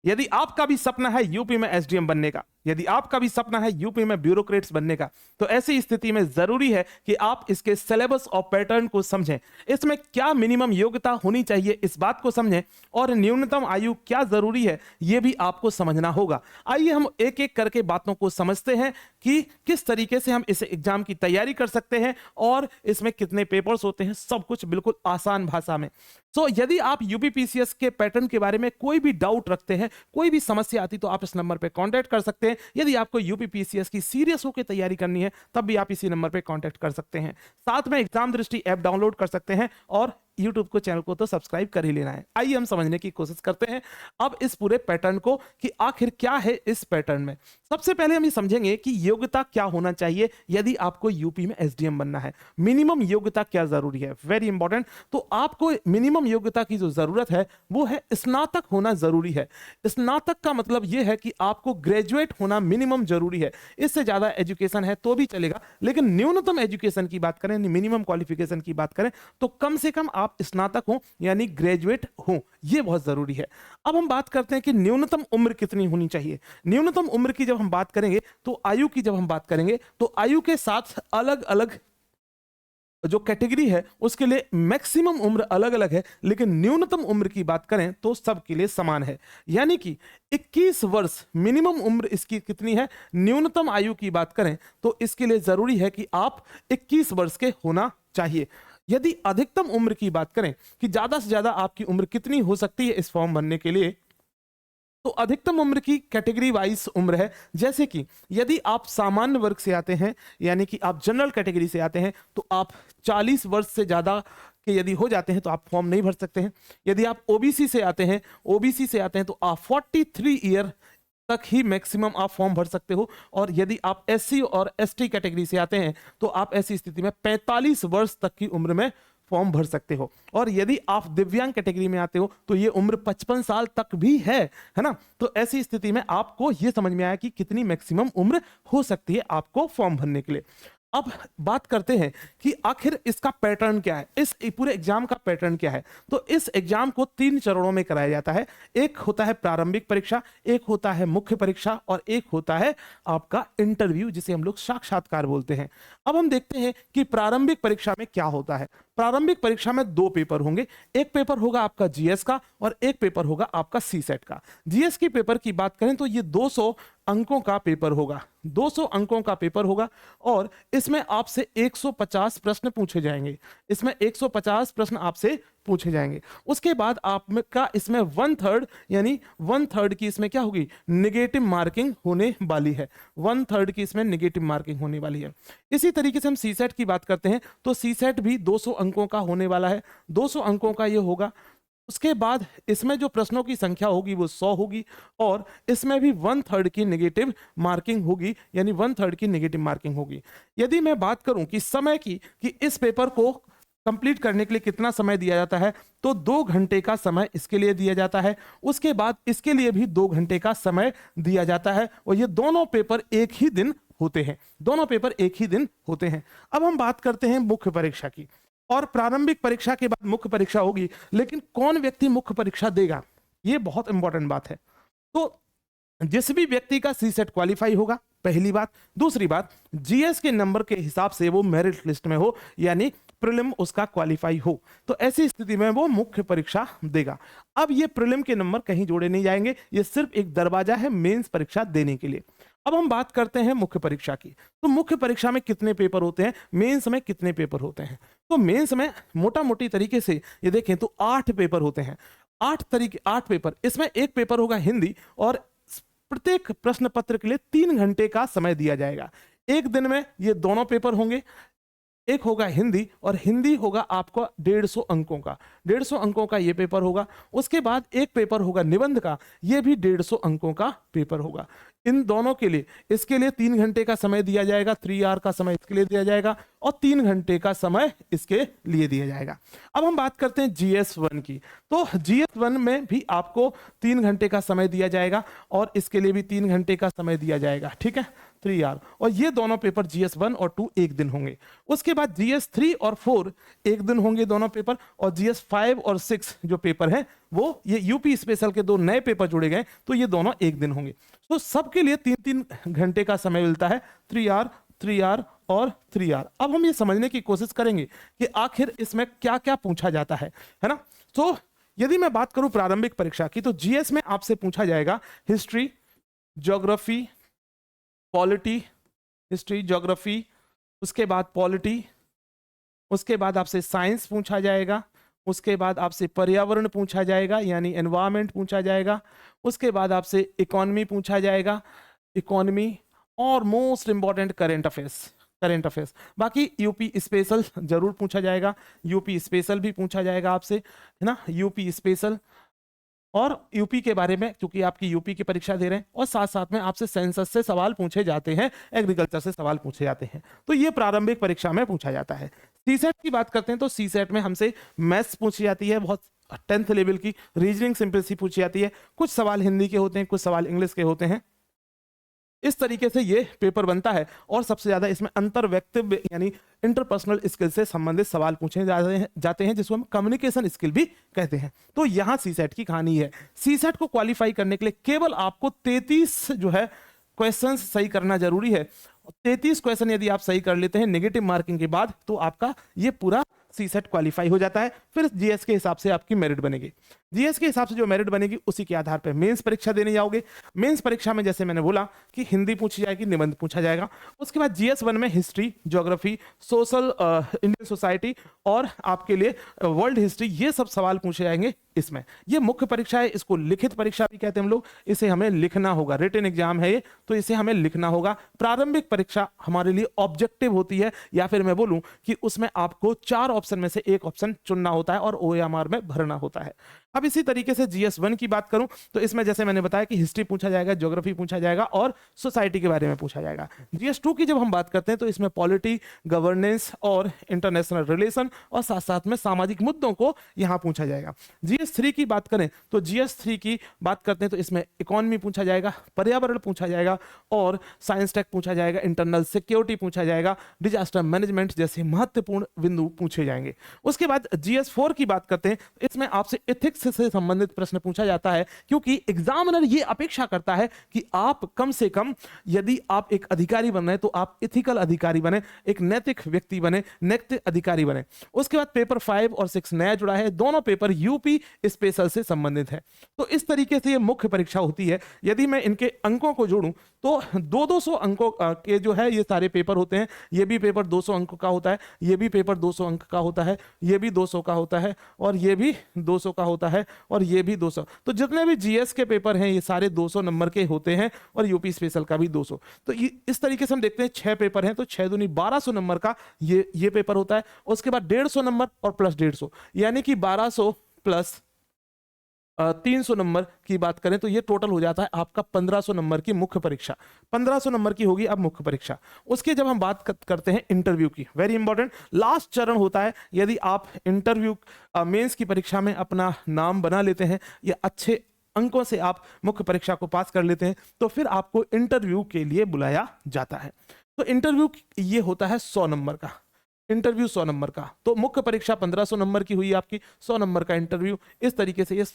यदि आपका भी सपना है यूपी में एसडीएम बनने का, यदि आपका भी सपना है यूपी में ब्यूरोक्रेट्स बनने का, तो ऐसी स्थिति में जरूरी है कि आप इसके सिलेबस और पैटर्न को समझें। इसमें क्या मिनिमम योग्यता होनी चाहिए इस बात को समझें, और न्यूनतम आयु क्या जरूरी है यह भी आपको समझना होगा। आइए हम एक एक करके बातों को समझते हैं कि किस तरीके से हम इस एग्जाम की तैयारी कर सकते हैं और इसमें कितने पेपर्स होते हैं, सब कुछ बिल्कुल आसान भाषा में। तो यदि आप यूपीपीसीएस के पैटर्न के बारे में कोई भी डाउट रखते हैं, कोई भी समस्या आती, तो आप इस नंबर पे कांटेक्ट कर सकते हैं। यदि आपको यूपीपीसीएस की सीरियस होकर तैयारी करनी है तब भी आप इसी नंबर पे कांटेक्ट कर सकते हैं। साथ में एग्जाम दृष्टि ऐप डाउनलोड कर सकते हैं और YouTube को चैनल को तो सब्सक्राइब कर ही लेना है। आइए हम समझने की कोशिश करते हैं अब इस पूरे पैटर्न को कि आखिर क्या है इस पैटर्न में। सबसे पहले हम ये समझेंगे कि योग्यता क्या होना चाहिए यदि आपको यूपी में एसडीएम बनना है। मिनिमम योग्यता क्या जरूरी है, वेरी इंपॉर्टेंट। तो आपको मिनिमम योग्यता की जो जरूरत है वो है स्नातक होना जरूरी है। स्नातक का मतलब यह है कि आपको ग्रेजुएट होना मिनिमम जरूरी है। इससे ज्यादा एजुकेशन है तो भी चलेगा, लेकिन न्यूनतम एजुकेशन की बात करें, मिनिमम क्वालिफिकेशन की बात करें, तो कम से कम आप स्नातक हो यानी ग्रेजुएट हो, यह बहुत जरूरी है। अब हम बात करते हैं कि न्यूनतम उम्र कितनी होनी चाहिए। न्यूनतम उम्र की जब हम बात करेंगे, तो आयु की जब हम बात करेंगे, तो आयु के साथ अलग अलग जो कैटेगरी है उसके लिए मैक्सिमम उम्र अलग अलग है, लेकिन न्यूनतम उम्र की बात करें तो सबके लिए समान है। यानी कि 21 वर्ष मिनिमम उम्र इसकी कितनी है। न्यूनतम आयु की बात करें तो इसके लिए जरूरी है कि आप 21 वर्ष के होना चाहिए। यदि अधिकतम उम्र की बात करें कि ज्यादा से ज्यादा आपकी उम्र कितनी हो सकती है इस फॉर्म भरने के लिए, तो अधिकतम उम्र की कैटेगरी वाइज उम्र है। जैसे कि यदि आप सामान्य वर्ग से आते हैं, यानी कि आप जनरल कैटेगरी से आते हैं, तो आप 40 वर्ष से ज्यादा के यदि हो जाते हैं तो आप फॉर्म नहीं भर सकते हैं। यदि आप ओबीसी से आते हैं, तो आप 43 ईयर तक ही मैक्सिमम आप फॉर्म भर सकते हो। और यदि आप एससी और एसटी कैटेगरी से आते हैं तो आप ऐसी स्थिति में 45 वर्ष तक की उम्र में फॉर्म भर सकते हो। और यदि आप दिव्यांग कैटेगरी में आते हो तो ये उम्र 55 साल तक भी है ना। तो ऐसी स्थिति में आपको ये समझ में आया कि कितनी मैक्सिमम उम्र हो सकती है आपको फॉर्म भरने के लिए। अब बात करते हैं कि आखिर इसका पैटर्न क्या है, इस पूरे एग्जाम का पैटर्न क्या है। तो इस एग्जाम को 3 चरणों में कराया जाता है। एक होता है प्रारंभिक परीक्षा, एक होता है मुख्य परीक्षा, और एक होता है आपका इंटरव्यू, जिसे हम लोग साक्षात्कार बोलते हैं। अब हम देखते हैं कि प्रारंभिक परीक्षा में क्या होता है। प्रारंभिक परीक्षा में 2 पेपर होंगे। एक पेपर होगा आपका जीएस का और एक पेपर होगा आपका सीसेट का। जीएस के पेपर की बात करें तो ये 200 अंकों का पेपर होगा। 200 अंकों का पेपर होगा और इसमें आपसे 150 प्रश्न पूछे जाएंगे। इसमें 150 प्रश्न आपसे पूछे जाएंगे। उसके बाद आपका इसमें 1/3 यानी 1/3 की इसमें क्या होगी, नेगेटिव मार्किंग होने वाली है। 1/3 की इसमें नेगेटिव मार्किंग होने वाली है। इसी तरीके से हम सीसेट की बात करते हैं तो सीसेट भी 200 अंकों का होने वाला है। 200 अंकों का ये होगा। उसके बाद इसमें जो प्रश्नों की संख्या होगी वो 100 होगी और इसमें भी 1/3 की नेगेटिव मार्किंग होगी, यानी 1/3 की नेगेटिव मार्किंग होगी। यदि मैं बात करूं कि समय की, कि इस पेपर को कंप्लीट करने के लिए कितना समय दिया जाता है, तो 2 घंटे का समय इसके लिए दिया जाता है। उसके बाद इसके लिए भी 2 घंटे का समय दिया जाता है और ये दोनों पेपर एक ही दिन होते हैं। दोनों पेपर एक ही दिन होते हैं। अब हम बात करते हैं मुख्य परीक्षा की। और प्रारंभिक परीक्षा के बाद मुख्य परीक्षा होगी, लेकिन कौन व्यक्ति मुख्य परीक्षा देगा, ये बहुत इंपॉर्टेंट बात है। तो जिस भी व्यक्ति का सीसेट क्वालिफाई होगा, पहली बात। दूसरी बात, जीएस के नंबर के हिसाब से वो मेरिट लिस्ट में हो, यानी प्रीलिम उसका क्वालिफाई हो, तो ऐसी स्थिति में वो मुख्य परीक्षा देगा। अब ये प्रीलिम के नंबर कहीं जोड़े नहीं जाएंगे, ये सिर्फ एक दरवाजा है मेंस परीक्षा देने के लिए। अब हम बात करते हैं मुख्य परीक्षा की। तो मुख्य परीक्षा में कितने पेपर होते हैं, मेंस में कितने पेपर होते हैं। तो मेंस में मोटा मोटी तरीके से ये देखें तो 8 पेपर होते हैं। 8 पेपर। इसमें एक पेपर होगा हिंदी और प्रत्येक प्रश्न पत्र के लिए 3 घंटे का समय दिया जाएगा। एक दिन में ये दोनों पेपर होंगे। एक होगा हिंदी और हिंदी होगा आपको 150 अंकों का। 150 अंकों का ये पेपर होगा। उसके बाद एक पेपर होगा निबंध का, ये भी 150 अंकों का पेपर होगा। इन दोनों के लिए, इसके लिए 3 घंटे का समय दिया जाएगा, 3 आवर का समय इसके लिए दिया जाएगा और 3 घंटे का समय इसके लिए दिया जाएगा। अब हम बात करते हैं GS1 की। तो GS1 में भी आपको 3 घंटे का समय दिया जाएगा और इसके लिए भी 3 घंटे का समय दिया जाएगा, ठीक है, 3 आवर। और ये दोनों पेपर GS1 और 2 एक दिन होंगे। उसके बाद GS3 और 4 एक दिन होंगे दोनों पेपर, और GS5 और 6 जो पेपर हैं वो ये यूपी स्पेशल के 2 नए पेपर जोड़े गए तो ये दोनों एक दिन होंगे। तो सबके लिए 3-3 घंटे का समय मिलता है, 3 आवर, 3 आवर और 3 आवर। अब हम ये समझने की कोशिश करेंगे कि आखिर इसमें क्या क्या पूछा जाता है ना। तो यदि मैं बात करूं प्रारंभिक परीक्षा की, तो जीएस में आपसे पूछा जाएगा history, geography, polity, history, geography, उसके बाद पॉलिटी, उसके बाद आपसे साइंस पूछा जाएगा, उसके बाद आपसे पर्यावरण पूछा जाएगा यानी एनवायरनमेंट पूछा जाएगा, उसके बाद आपसे इकोनॉमी पूछा जाएगा, इकोनॉमी, और मोस्ट इंपॉर्टेंट करंट अफेयर्स। बाकी यूपी स्पेशल जरूर पूछा जाएगा, यूपी स्पेशल भी पूछा जाएगा आपसे, है ना, यूपी स्पेशल और यूपी के बारे में, क्योंकि आपकी यूपी की परीक्षा दे रहे हैं, और साथ साथ में आपसे सेंसस से सवाल पूछे जाते हैं, एग्रीकल्चर से सवाल पूछे जाते हैं। तो ये प्रारंभिक परीक्षा में पूछा जाता है। सीसेट की बात करते हैं तो सीसेट में हमसे मैथ्स पूछी जाती है, बहुत 10th लेवल की, रीजनिंग सिंपलिसिटी पूछी जाती है, कुछ सवाल हिंदी के होते हैं, कुछ सवाल इंग्लिश के होते हैं। इस तरीके से ये पेपर बनता है और सबसे ज्यादा इसमें अंतर व्यक्तित्व यानी इंटरपर्सनल स्किल से संबंधित सवाल पूछे जाते हैं जिसको हम कम्युनिकेशन स्किल भी कहते हैं। तो यहाँ सीसेट की कहानी है। सीसेट को क्वालिफाई करने के लिए केवल आपको 33 जो है क्वेश्चंस सही करना जरूरी है। 33 क्वेश्चन यदि आप सही कर लेते हैं नेगेटिव मार्किंग के बाद, तो आपका ये पूरा सीसेट क्वालिफाई हो जाता है। फिर जीएस के हिसाब से आपकी मेरिट बनेगी। जीएस के हिसाब से जो मेरिट बनेगी उसी के आधार पर मेंस परीक्षा देने जाओगे। मेंस परीक्षा में जैसे मैंने बोला कि हिंदी पूछी जाएगी, निबंध पूछा जाएगा। उसके बाद जीएस 1 में history, geography, social, Indian society और आपके लिए वर्ल्ड हिस्ट्री, ये सब सवाल पूछे जाएंगे। इसमें ये मुख्य परीक्षा है, इसको लिखित परीक्षा भी कहते हैं हम लोग। इसे हमें लिखना होगा, रिटन एग्जाम है ये, तो इसे हमें लिखना होगा। प्रारंभिक परीक्षा हमारे लिए ऑब्जेक्टिव होती है, या फिर मैं बोलूं कि उसमें आपको 4 ऑप्शन में से एक ऑप्शन चुनना होता है और ओएमआर में भरना होता है। अब इसी तरीके से जीएस 1 की बात करूं तो इसमें जैसे मैंने बताया कि हिस्ट्री पूछा जाएगा, ज्योग्राफी पूछा जाएगा और सोसाइटी के बारे में पूछा जाएगा। जीएस 2 की जब हम बात करते हैं तो इसमें पॉलिटी, गवर्नेंस और इंटरनेशनल रिलेशन और साथ साथ में सामाजिक मुद्दों को यहां पूछा जाएगा। जीएस 3 की बात करें तो जीएस 3 की बात करते हैं तो इसमें इकोनॉमी पूछा जाएगा, पर्यावरण पूछा जाएगा और साइंस टेक पूछा जाएगा, इंटरनल सिक्योरिटी पूछा जाएगा, डिजास्टर मैनेजमेंट जैसे महत्वपूर्ण बिंदु पूछे जाएंगे। उसके बाद जीएस 4 की बात करते हैं, इसमें आपसे एथिक्स से संबंधित प्रश्न पूछा जाता है, क्योंकि एग्जामिनर ये अपेक्षा करता है कि आप कम से कम यदि आप एक अधिकारी बन रहे हैं तो आप एथिकल अधिकारी बने, एक नैतिक व्यक्ति बने, नैतिक अधिकारी बने। उसके बाद पेपर 5 और 6 नया जुड़ा है, दोनों पेपर यूपी स्पेशल से संबंधित है। तो इस तरीके से ये मुख्य परीक्षा होती है। यदि मैं इनके अंकों को जोड़ूं तो 200 अंकों के जो है ये सारे पेपर होते हैं। ये भी पेपर 200 अंक का होता है, ये भी पेपर 200 अंक का होता है, ये भी 200 का होता है और ये भी 200 का होता है और ये भी 200। तो जितने भी जीएस के पेपर हैं ये सारे 200 नंबर के होते हैं और यूपी स्पेशल का भी 200। तो इस तरीके से हम देखते हैं 6 पेपर हैं तो 6 दूनी 1200 नंबर का ये पेपर होता है। उसके बाद 150 नंबर और प्लस 150 यानी कि 1200 प्लस 300 नंबर की बात करें तो ये टोटल हो जाता है आपका 1500 नंबर की मुख्य परीक्षा। 1500 नंबर की होगी अब मुख्य परीक्षा। उसके जब हम बात करते हैं इंटरव्यू की, वेरी इंपॉर्टेंट लास्ट चरण होता है। यदि आप इंटरव्यू मेंस की परीक्षा में अपना नाम बना लेते हैं या अच्छे अंकों से आप मुख्य परीक्षा को पास कर लेते हैं तो फिर आपको इंटरव्यू के लिए बुलाया जाता है। तो इंटरव्यू ये होता है 100 नंबर का, इंटरव्यू 100 नंबर का। तो मुख्य परीक्षा 1500 नंबर की हुई आपकी, 100 नंबर का इंटरव्यू। इस तरीके से ये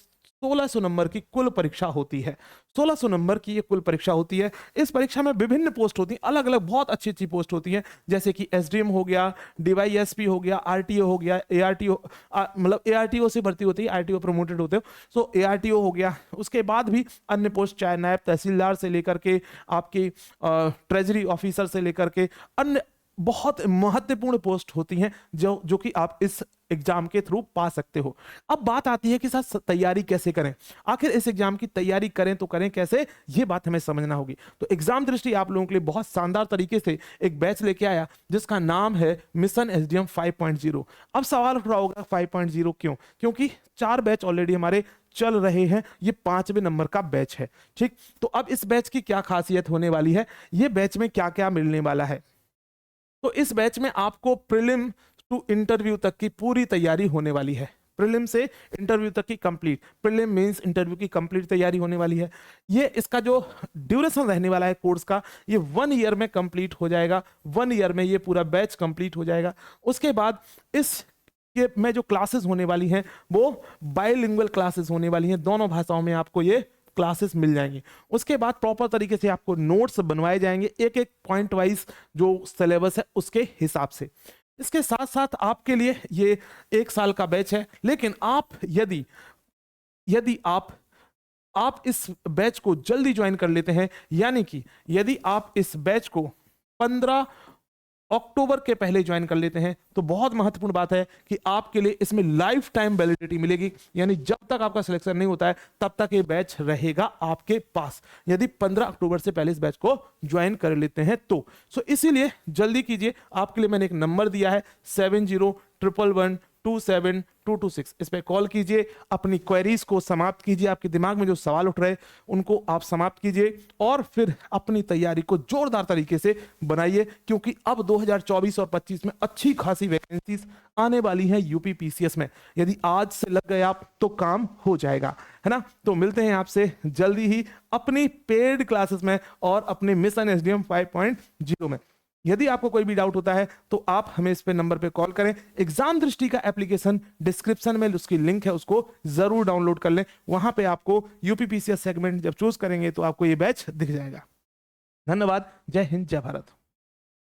1600 नंबर की कुल परीक्षा होती है। 1600 नंबर की ये कुल परीक्षा होती है। इस परीक्षा में विभिन्न पोस्ट होती हैं, अलग अलग बहुत अच्छी अच्छी पोस्ट होती हैं, जैसे कि एसडीएम हो गया, डीवाईएसपी हो गया, आरटीओ हो गया, एआरटीओ मतलब एआरटीओ से भर्ती होती है, आरटीओ प्रमोटेड होते हो, सो एआरटीओ हो गया। उसके बाद भी अन्य पोस्ट चाहे नायब तहसीलदार से लेकर के आपकी ट्रेजरी ऑफिसर से लेकर के अन्य बहुत महत्वपूर्ण पोस्ट होती हैं जो कि आप इस एग्जाम के थ्रू पा सकते हो। अब बात आती है कि सर तैयारी कैसे करें, आखिर इस एग्जाम की तैयारी करें तो करें कैसे, ये बात हमें समझना होगी। तो एग्जाम दृष्टि आप लोगों के लिए बहुत शानदार तरीके से एक बैच लेके आया जिसका नाम है मिशन एसडीएम 5.0। अब सवाल उठ रहा होगा 5.0 क्यों? क्योंकि 4 बैच ऑलरेडी हमारे चल रहे हैं, ये 5वें नंबर का बैच है। ठीक, तो अब इस बैच की क्या खासियत होने वाली है, ये बैच में क्या क्या मिलने वाला है। तो इस बैच में आपको प्रीलिम टू इंटरव्यू तक की पूरी तैयारी होने वाली है। प्रीलिम से इंटरव्यू तक की कंप्लीट, प्रीलिम मेंस इंटरव्यू की कंप्लीट तैयारी होने वाली है। ये इसका जो ड्यूरेशन रहने वाला है कोर्स का, ये 1 ईयर में कंप्लीट हो जाएगा। 1 ईयर में ये पूरा बैच कंप्लीट हो जाएगा। उसके बाद इस ये में जो क्लासेस होने वाली हैं वो बाइलिंगुअल क्लासेस होने वाली हैं, दोनों भाषाओं में आपको ये क्लासेस मिल जाएंगी। उसके बाद प्रॉपर तरीके से आपको नोट्स बनवाए जाएंगे एक एक पॉइंट वाइज जो सिलेबस है उसके हिसाब से। इसके साथ साथ आपके लिए ये 1 साल का बैच है, लेकिन आप यदि यदि आप इस बैच को जल्दी ज्वाइन कर लेते हैं, यानी कि यदि आप इस बैच को 15 अक्टूबर के पहले ज्वाइन कर लेते हैं, तो बहुत महत्वपूर्ण बात है कि आपके लिए इसमें लाइफ टाइम वैलिडिटी मिलेगी, यानी जब तक आपका सिलेक्शन नहीं होता है तब तक ये बैच रहेगा आपके पास, यदि 15 अक्टूबर से पहले इस बैच को ज्वाइन कर लेते हैं तो। सो इसीलिए जल्दी कीजिए, आपके लिए मैंने एक नंबर दिया है 7011127226, इस पे कॉल कीजिए, अपनी क्वेरीज को समाप्त कीजिए, आपके दिमाग में जो सवाल उठ रहे हैं उनको आप समाप्त कीजिए और फिर अपनी तैयारी को जोरदार तरीके से बनाइए, क्योंकि अब 2024 और 25 में अच्छी खासी वैकेंसीज आने वाली हैं यूपी पीसीएस में। यदि आज से लग गए आप तो काम हो जाएगा, है ना। तो मिलते हैं आपसे जल्दी ही अपनी पेड क्लासेस में और अपने मिशन एसडीएम 5.0 में। यदि आपको कोई भी डाउट होता है तो आप हमें इस पे नंबर पे कॉल करें। एग्जाम दृष्टि का एप्लीकेशन डिस्क्रिप्शन में उसकी लिंक है, उसको जरूर डाउनलोड कर लें। वहां पे आपको यूपीपीसीएस सेगमेंट जब चूज करेंगे तो आपको ये बैच दिख जाएगा। धन्यवाद। जय हिंद, जय भारत।